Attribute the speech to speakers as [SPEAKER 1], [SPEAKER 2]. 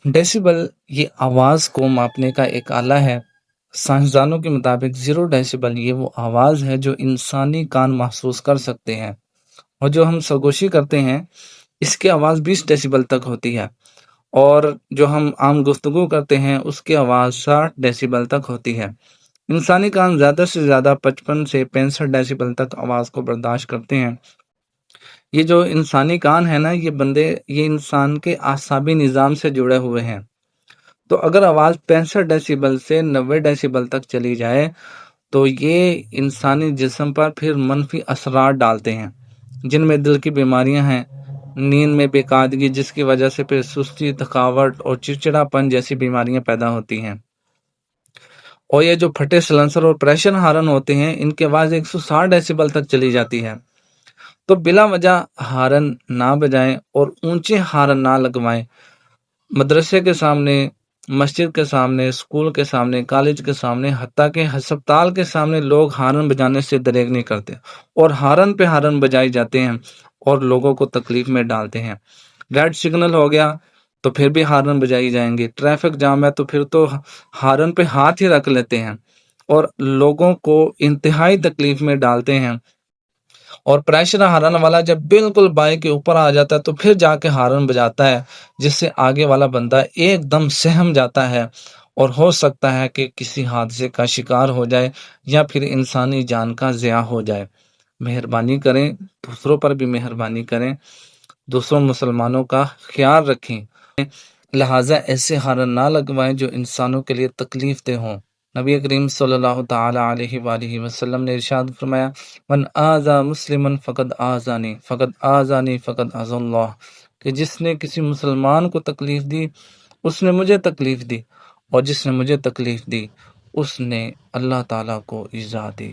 [SPEAKER 1] Decibel یہ آواز کو ماپنے کا ایک آلہ ہے۔ سائنسدانوں کے مطابق 0 ڈیسیبل یہ وہ آواز ہے جو انسانی کان محسوس کر سکتے ہیں، اور جو ہم سرگوشی کرتے ہیں اس کی آواز 20 ڈیسیبل تک ہوتی ہے، اور جو ہم عام گفتگو کرتے ہیں اس کی آواز 60 ڈیسیبل تک ہوتی ہے۔ انسانی کان زیادہ سے زیادہ 55 سے 65 ڈیسیبل تک آواز کو برداشت کرتے ہیں۔ یہ جو انسانی کان ہے نا، یہ انسان کے اعصابی نظام سے جڑے ہوئے ہیں۔ تو اگر آواز 65 ڈیسیبل سے 90 ڈیسیبل تک چلی جائے تو یہ انسانی جسم پر پھر منفی اثرات ڈالتے ہیں، جن میں دل کی بیماریاں ہیں، نیند میں بے قاعدگی جس کی وجہ سے پھر سستی، تھکاوٹ اور چڑچڑا پن جیسی بیماریاں پیدا ہوتی ہیں۔ اور یہ جو پھٹے سلنسر اور پریشر ہارن ہوتے ہیں ان کی آواز 160 ڈیسیبل تک چلی جاتی ہے۔ تو بلا وجہ ہارن نہ بجائیں اور اونچے ہارن نہ لگوائیں۔ مدرسے کے سامنے، مسجد کے سامنے، اسکول کے سامنے، کالج کے سامنے، حتیٰ کہ ہسپتال کے سامنے لوگ ہارن بجانے سے دریغ نہیں کرتے، اور ہارن پہ ہارن بجائی جاتے ہیں اور لوگوں کو تکلیف میں ڈالتے ہیں۔ ریڈ سگنل ہو گیا تو پھر بھی ہارن بجائی جائیں گے، ٹریفک جام ہے تو پھر تو ہارن پہ ہاتھ ہی رکھ لیتے ہیں اور لوگوں کو انتہائی تکلیف میں ڈالتے ہیں۔ اور پریشر ہارن والا جب بالکل بائک کے اوپر آ جاتا ہے تو پھر جا کے ہارن بجاتا ہے، جس سے آگے والا بندہ ایک دم سہم جاتا ہے اور ہو سکتا ہے کہ کسی حادثے کا شکار ہو جائے یا پھر انسانی جان کا ضیاع ہو جائے۔ مہربانی کریں، دوسروں پر بھی مہربانی کریں، دوسروں مسلمانوں کا خیال رکھیں، لہٰذا ایسے ہارن نہ لگوائیں جو انسانوں کے لیے تکلیف دہ ہوں۔ نبی کریم صلی اللہ تعالی علیہ وآلہ وسلم نے ارشاد فرمایا، من آذا مسلما فقد آذانی فقد آذانی فقد آذى اللہ، کہ جس نے کسی مسلمان کو تکلیف دی اس نے مجھے تکلیف دی، اور جس نے مجھے تکلیف دی اس نے اللہ تعالیٰ کو ایذا دی۔